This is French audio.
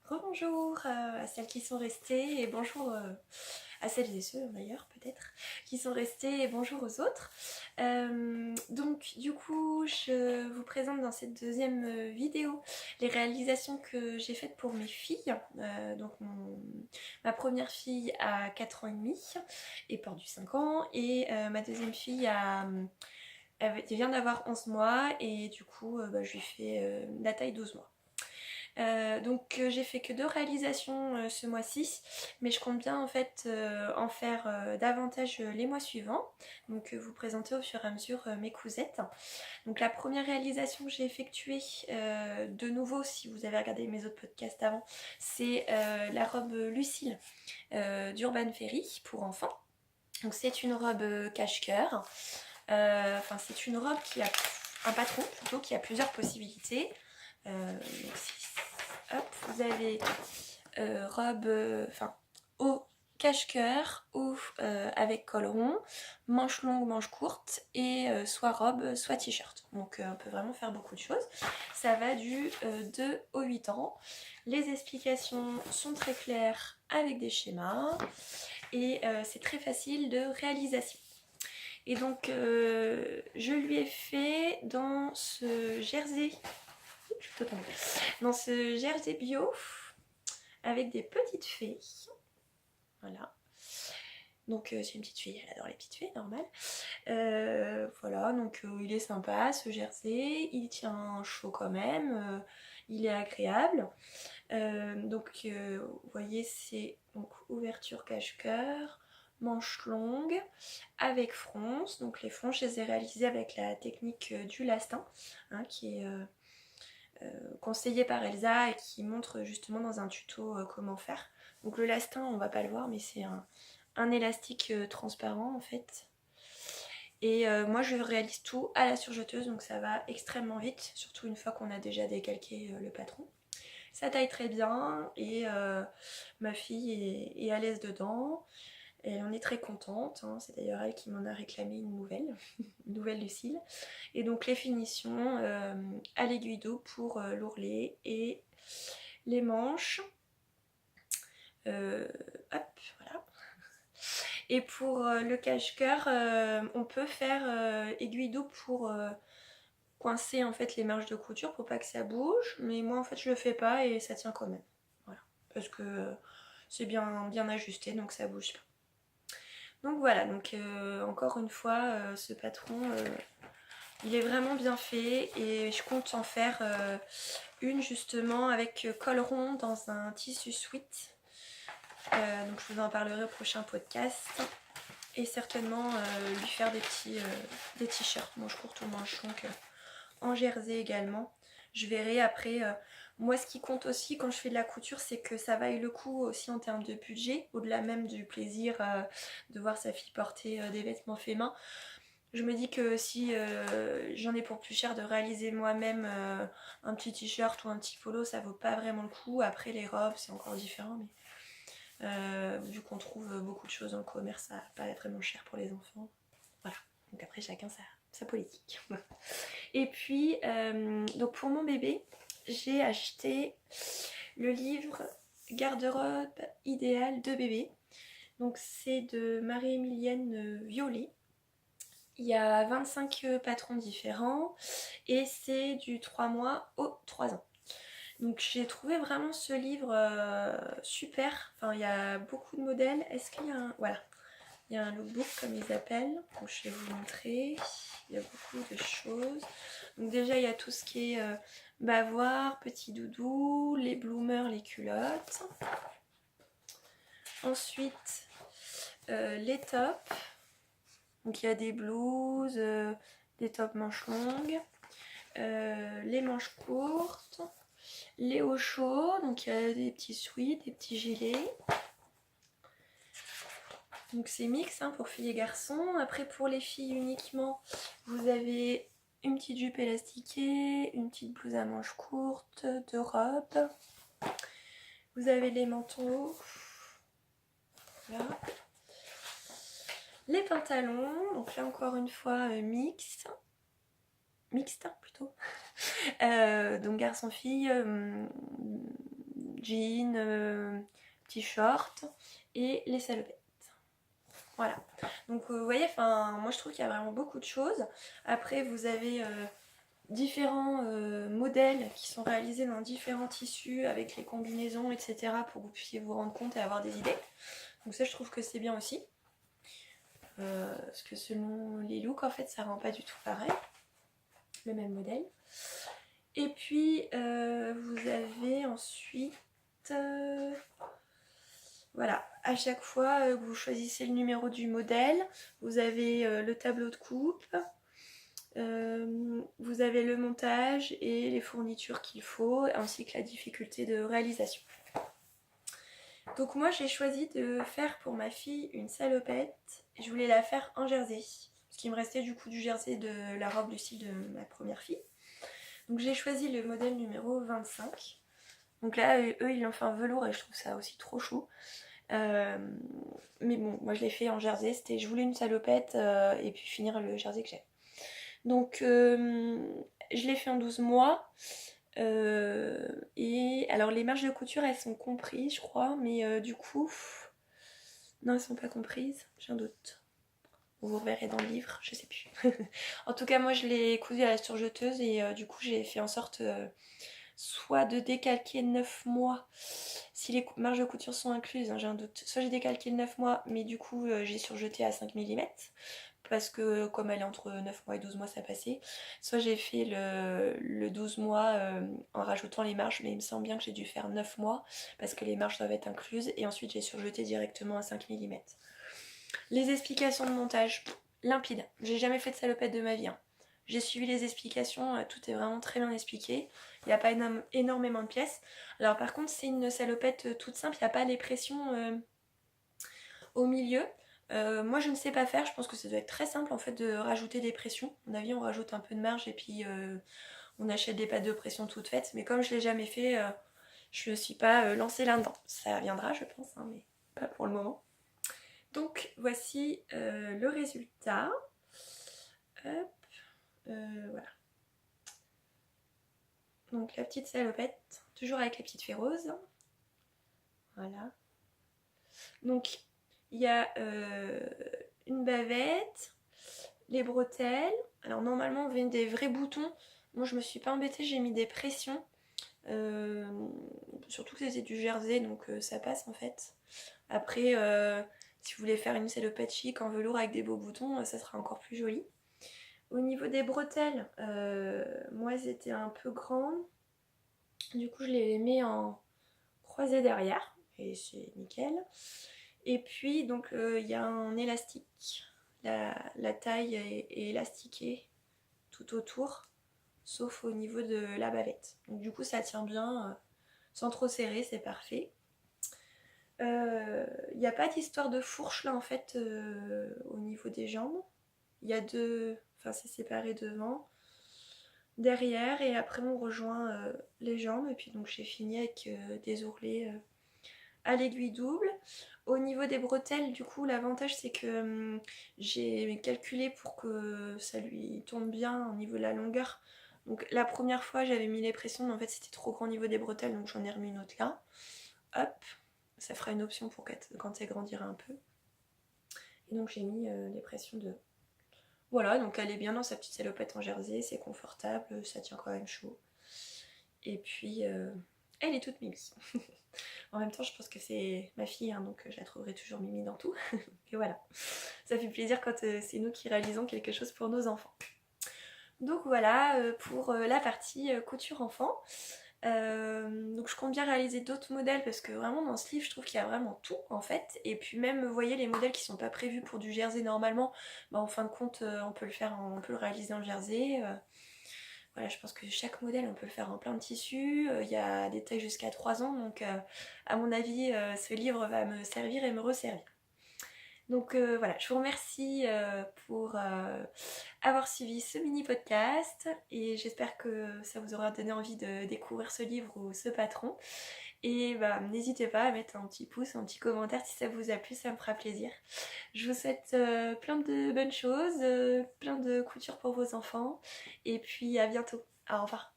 Rebonjour à celles qui sont restées et bonjour à celles et ceux d'ailleurs peut-être qui sont restés et bonjour aux autres. Donc du coup je vous présente dans cette deuxième vidéo les réalisations que j'ai faites pour mes filles. Ma première fille a 4 ans et demi et perdu 5 ans et ma deuxième fille elle vient d'avoir 11 mois et du coup je lui fais la taille 12 mois. J'ai fait que 2 réalisations ce mois-ci, mais je compte bien en fait en faire davantage les mois suivants. Donc vous présenter au fur et à mesure mes cousettes. Donc la première réalisation que j'ai effectuée, de nouveau si vous avez regardé mes autres podcasts avant, c'est la robe Lucille d'Urban Ferry pour enfants. Donc c'est une robe cache-cœur. C'est une robe qui a un patron plutôt qui a plusieurs possibilités. Vous avez robe, haut cache-cœur ou avec col rond, manche longue, manche courte et soit robe, soit t-shirt. Donc on peut vraiment faire beaucoup de choses. Ça va du 2 au 8 ans. Les explications sont très claires avec des schémas et c'est très facile de réalisation. Et donc je lui ai fait dans ce jersey bio avec des petites fées. Voilà. Donc c'est une petite fille, elle adore les petites fées, normal. Voilà, donc il est sympa ce jersey, il tient chaud quand même, il est agréable. Vous voyez, c'est donc ouverture cache-cœur, manche longue, avec fronce. Donc les fronces, je les ai réalisées avec la technique du lastin, qui est conseillé par Elsa et qui montre justement dans un tuto comment faire. Donc le lastin, on va pas le voir, mais c'est un élastique transparent en fait. Et moi je réalise tout à la surjeteuse, donc ça va extrêmement vite, surtout une fois qu'on a déjà décalqué le patron. Ça taille très bien et ma fille est à l'aise dedans. Elle en est très contente, c'est d'ailleurs elle qui m'en a réclamé une nouvelle Lucille. Et donc les finitions à l'aiguille d'eau pour l'ourlet et les manches. Voilà. Et pour le cache-cœur, on peut faire aiguille d'eau pour coincer en fait les marges de couture pour pas que ça bouge. Mais moi en fait je le fais pas et ça tient quand même. Voilà. Parce que c'est bien ajusté donc ça bouge pas. Donc voilà, encore une fois, ce patron, il est vraiment bien fait et je compte en faire une justement avec col rond dans un tissu sweat. Donc je vous en parlerai au prochain podcast. Et certainement lui faire des t-shirts, manches courtes ou manches longues, en jersey également. Je verrai après. Moi, ce qui compte aussi quand je fais de la couture, c'est que ça vaille le coup aussi en termes de budget, au-delà même du plaisir de voir sa fille porter des vêtements faits main. Je me dis que si j'en ai pour plus cher de réaliser moi-même un petit t-shirt ou un petit polo, ça vaut pas vraiment le coup. Après, les robes, c'est encore différent, mais vu qu'on trouve beaucoup de choses dans le commerce, ça va pas être vraiment cher pour les enfants. Voilà. Donc après, chacun sa politique. Et puis, donc pour mon bébé, j'ai acheté le livre Garde-robe idéale de bébé. Donc c'est de Marie-Émilienne Violet. Il y a 25 patrons différents et c'est du 3 mois au 3 ans. Donc j'ai trouvé vraiment ce livre super. Enfin, il y a beaucoup de modèles. Est-ce qu'il y a un... Voilà. Il y a un lookbook comme ils appellent. Donc je vais vous montrer. Il y a beaucoup de choses. Donc déjà il y a tout ce qui est bavoir, petit doudou, les bloomers, les culottes. Ensuite les tops. Donc il y a des blouses, des tops manches longues, les manches courtes, les hauts chauds, donc il y a des petits sweats, des petits gilets. Donc c'est mix pour filles et garçons. Après pour les filles uniquement, vous avez une petite jupe élastiquée, une petite blouse à manches courtes, deux robes. Vous avez les manteaux. Là. Les pantalons, donc là encore une fois mixte plutôt. Donc garçon-fille, jeans, petits shorts et les salopettes. Voilà, donc vous voyez, moi je trouve qu'il y a vraiment beaucoup de choses. Après vous avez différents modèles qui sont réalisés dans différents tissus avec les combinaisons, etc. pour que vous puissiez vous rendre compte et avoir des idées. Donc ça je trouve que c'est bien aussi. Parce que selon les looks en fait ça rend pas du tout pareil, le même modèle. Et puis vous avez ensuite... voilà, à chaque fois que vous choisissez le numéro du modèle, vous avez le tableau de coupe, vous avez le montage et les fournitures qu'il faut, ainsi que la difficulté de réalisation. Donc moi j'ai choisi de faire pour ma fille une salopette, et je voulais la faire en jersey, parce qu'il me restait du coup du jersey de la robe Lucille de ma première fille. Donc j'ai choisi le modèle numéro 25. Donc là eux ils l'ont fait en velours et je trouve ça aussi trop chou. Mais bon, moi je l'ai fait en jersey, je voulais une salopette et puis finir le jersey que j'ai. Donc je l'ai fait en 12 mois. Et alors les marges de couture elles sont comprises je crois, mais du coup non elles sont pas comprises, j'ai un doute. Vous reverrez dans le livre, je sais plus. En tout cas moi je l'ai cousu à la surjeteuse et du coup j'ai fait en sorte soit de décalquer 9 mois si les marges de couture sont incluses, hein, j'ai un doute. Soit j'ai décalqué le 9 mois mais du coup j'ai surjeté à 5 mm parce que comme elle est entre 9 mois et 12 mois ça passait. Soit j'ai fait le 12 mois en rajoutant les marges, mais il me semble bien que j'ai dû faire 9 mois parce que les marges doivent être incluses et ensuite j'ai surjeté directement à 5 mm. Les explications de montage, limpide. J'ai jamais fait de salopette de ma vie. Hein. J'ai suivi les explications, tout est vraiment très bien expliqué. Il n'y a pas énormément de pièces. Alors par contre c'est une salopette toute simple, il n'y a pas les pressions au milieu. Moi je ne sais pas faire, je pense que ça doit être très simple en fait de rajouter des pressions. À mon avis on rajoute un peu de marge et puis on achète des pattes de pression toutes faites. Mais comme je l'ai jamais fait, je ne me suis pas lancée là-dedans. Ça viendra je pense, hein, mais pas pour le moment. Donc voici le résultat. Hop, voilà. Donc la petite salopette, toujours avec les petites fées roses. Voilà. Donc il y a une bavette, les bretelles. Alors normalement on met des vrais boutons. Moi je me suis pas embêtée, j'ai mis des pressions. Surtout que c'était du jersey donc ça passe en fait. Après si vous voulez faire une salopette chic en velours avec des beaux boutons, ça sera encore plus joli. Au niveau des bretelles, moi elles étaient un peu grandes. Du coup je les mets en croisée derrière et c'est nickel. Et puis donc il y a un élastique. La taille est élastiquée tout autour, sauf au niveau de la bavette. Donc du coup ça tient bien, sans trop serrer, c'est parfait. Il n'y a pas d'histoire de fourche là en fait au niveau des jambes. Il y a deux, enfin c'est séparé devant, derrière et après on rejoint les jambes et puis donc j'ai fini avec des ourlets à l'aiguille double. Au niveau des bretelles, du coup, l'avantage c'est que j'ai calculé pour que ça lui tombe bien au niveau de la longueur. Donc la première fois j'avais mis les pressions, mais en fait c'était trop grand au niveau des bretelles, donc j'en ai remis une autre là. Hop, ça fera une option pour quand elle grandira un peu. Et donc j'ai mis les pressions de... Voilà, donc elle est bien dans sa petite salopette en jersey, c'est confortable, ça tient quand même chaud. Et puis elle est toute mimi. En même temps, je pense que c'est ma fille, hein, donc je la trouverai toujours mimi dans tout. Et voilà, ça fait plaisir quand c'est nous qui réalisons quelque chose pour nos enfants. Donc voilà pour la partie couture enfant. Donc je compte bien réaliser d'autres modèles parce que vraiment dans ce livre je trouve qu'il y a vraiment tout en fait. Et puis même vous voyez les modèles qui sont pas prévus pour du jersey normalement, bah, en fin de compte on peut le réaliser en jersey. Voilà, je pense que chaque modèle on peut le faire en plein de tissus, il y a des tailles jusqu'à 3 ans donc à mon avis ce livre va me servir et me resservir. Donc voilà, je vous remercie pour avoir suivi ce mini podcast et j'espère que ça vous aura donné envie de découvrir ce livre ou ce patron. Et bah, n'hésitez pas à mettre un petit pouce, un petit commentaire si ça vous a plu, ça me fera plaisir. Je vous souhaite plein de bonnes choses, plein de couture pour vos enfants et puis à bientôt. Au revoir.